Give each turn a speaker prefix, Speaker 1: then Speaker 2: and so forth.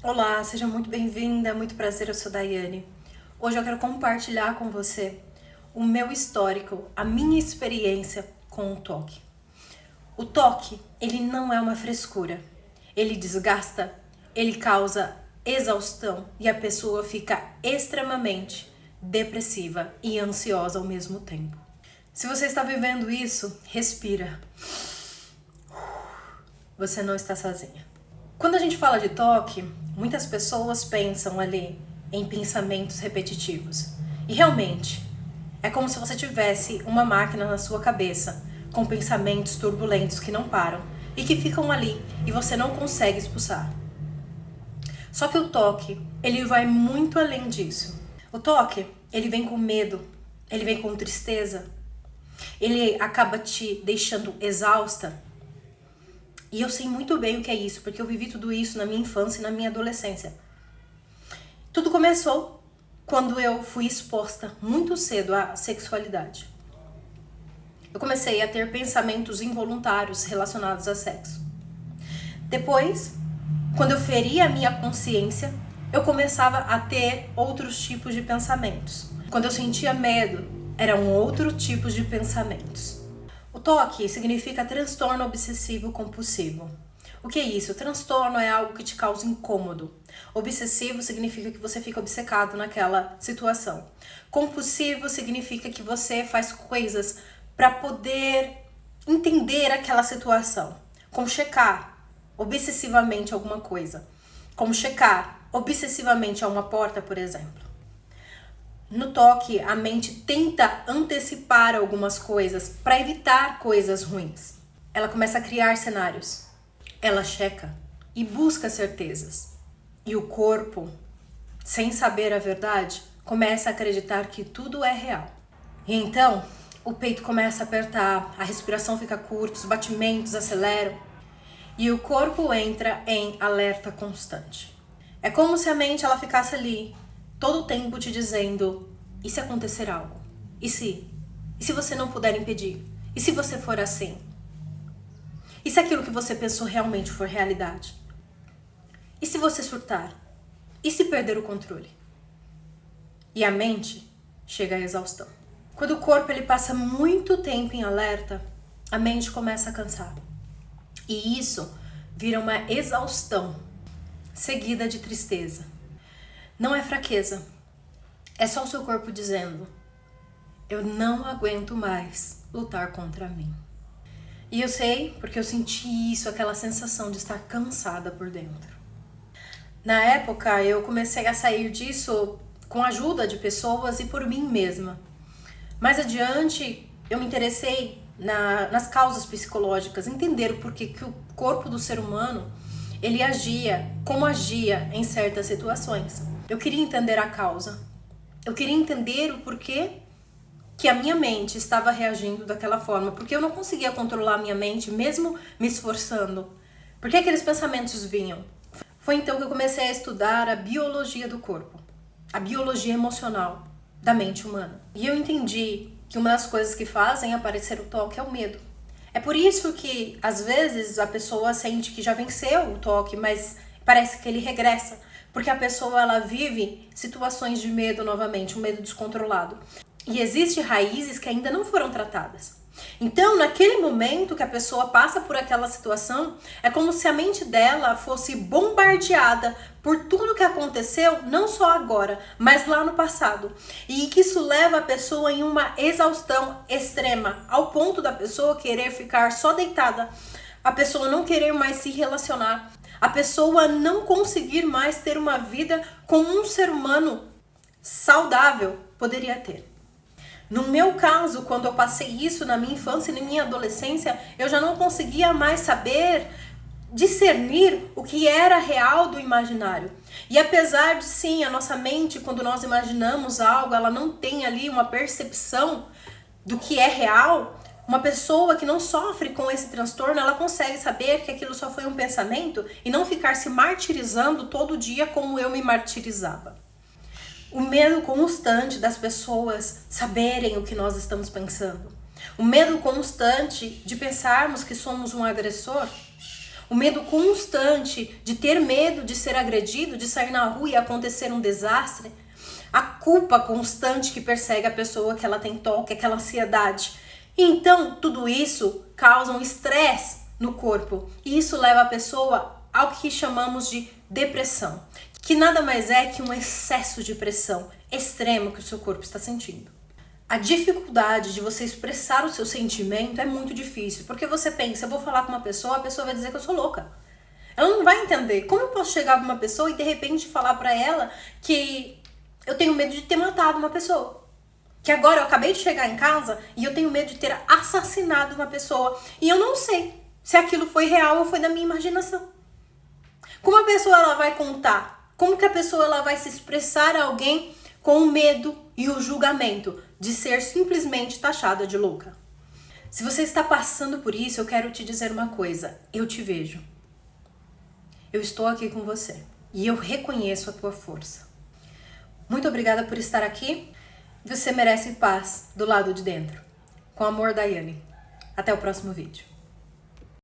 Speaker 1: Olá, seja muito bem-vinda, muito prazer, eu sou Daiane. Hoje eu quero compartilhar com você o meu histórico, a minha experiência com o toque. O toque, ele não é uma frescura, ele desgasta, ele causa exaustão e a pessoa fica extremamente depressiva e ansiosa ao mesmo tempo. Se você está vivendo isso, respira. Você não está sozinha. Quando a gente fala de toque, muitas pessoas pensam ali em pensamentos repetitivos. E realmente, é como se você tivesse uma máquina na sua cabeça com pensamentos turbulentos que não param e que ficam ali e você não consegue expulsar. Só que o toque, ele vai muito além disso. O toque, ele vem com medo, ele vem com tristeza, ele acaba te deixando exausta. E eu sei muito bem o que é isso, porque eu vivi tudo isso na minha infância e na minha adolescência. Tudo começou quando eu fui exposta muito cedo à sexualidade. Eu comecei a ter pensamentos involuntários relacionados a sexo. Depois, quando eu feria a minha consciência, eu começava a ter outros tipos de pensamentos. Quando eu sentia medo, eram outros tipos de pensamentos. O toque significa transtorno obsessivo compulsivo. O que é isso? O transtorno é algo que te causa incômodo. Obsessivo significa que você fica obcecado naquela situação. Compulsivo significa que você faz coisas para poder entender aquela situação. Como checar obsessivamente alguma coisa. Como checar obsessivamente a uma porta, por exemplo. No toque, a mente tenta antecipar algumas coisas para evitar coisas ruins. Ela começa a criar cenários. Ela checa e busca certezas. E o corpo, sem saber a verdade, começa a acreditar que tudo é real. E então, o peito começa a apertar, a respiração fica curta, os batimentos aceleram e o corpo entra em alerta constante. É como se a mente ela ficasse ali todo o tempo te dizendo: e se acontecer algo? E se? E se você não puder impedir? E se você for assim? E se aquilo que você pensou realmente for realidade? E se você surtar? E se perder o controle? E a mente chega à exaustão. Quando o corpo ele passa muito tempo em alerta, a mente começa a cansar. E isso vira uma exaustão seguida de tristeza. Não é fraqueza. É só o seu corpo dizendo: eu não aguento mais lutar contra mim. E eu sei porque eu senti isso, aquela sensação de estar cansada por dentro. Na época eu comecei a sair disso com a ajuda de pessoas e por mim mesma. Mais adiante eu me interessei nas causas psicológicas, entender o porquê que o corpo do ser humano ele agia, como agia em certas situações. Eu queria entender a causa. Eu queria entender o porquê que a minha mente estava reagindo daquela forma. Porque eu não conseguia controlar a minha mente, mesmo me esforçando. Por que aqueles pensamentos vinham? Foi então que eu comecei a estudar a biologia do corpo. A biologia emocional da mente humana. E eu entendi que uma das coisas que fazem aparecer o toque é o medo. É por isso que, às vezes, a pessoa sente que já venceu o toque, mas parece que ele regressa. Porque a pessoa ela vive situações de medo novamente, um medo descontrolado. E existem raízes que ainda não foram tratadas. Então, naquele momento que a pessoa passa por aquela situação, é como se a mente dela fosse bombardeada por tudo que aconteceu, não só agora, mas lá no passado. E que isso leva a pessoa em uma exaustão extrema, ao ponto da pessoa querer ficar só deitada, a pessoa não querer mais se relacionar, a pessoa não conseguir mais ter uma vida como um ser humano saudável poderia ter. No meu caso, quando eu passei isso na minha infância e na minha adolescência, eu já não conseguia mais saber discernir o que era real do imaginário. E apesar de sim, a nossa mente, quando nós imaginamos algo, ela não tem ali uma percepção do que é real. Uma pessoa que não sofre com esse transtorno, ela consegue saber que aquilo só foi um pensamento e não ficar se martirizando todo dia como eu me martirizava. O medo constante das pessoas saberem o que nós estamos pensando. O medo constante de pensarmos que somos um agressor. o medo constante de ter medo de ser agredido, de sair na rua e acontecer um desastre, a culpa constante que persegue a pessoa, que ela tem toque, aquela ansiedade. Então, tudo isso causa um estresse no corpo e isso leva a pessoa ao que chamamos de depressão, que nada mais é que um excesso de pressão extremo que o seu corpo está sentindo. A dificuldade de você expressar o seu sentimento é muito difícil, porque você pensa, eu vou falar com uma pessoa, a pessoa vai dizer que eu sou louca. Ela não vai entender. Como eu posso chegar para uma pessoa e de repente falar para ela que eu tenho medo de ter matado uma pessoa? Que agora eu acabei de chegar em casa e eu tenho medo de ter assassinado uma pessoa e eu não sei se aquilo foi real ou foi da minha imaginação. Como a pessoa ela vai contar? Como que a pessoa ela vai se expressar a alguém com o medo e o julgamento de ser simplesmente taxada de louca? Se você está passando por isso, eu quero te dizer uma coisa. Eu te vejo. Eu estou aqui com você. E eu reconheço a tua força. Muito obrigada por estar aqui. Você merece paz do lado de dentro. Com amor, Daiane. Até o próximo vídeo.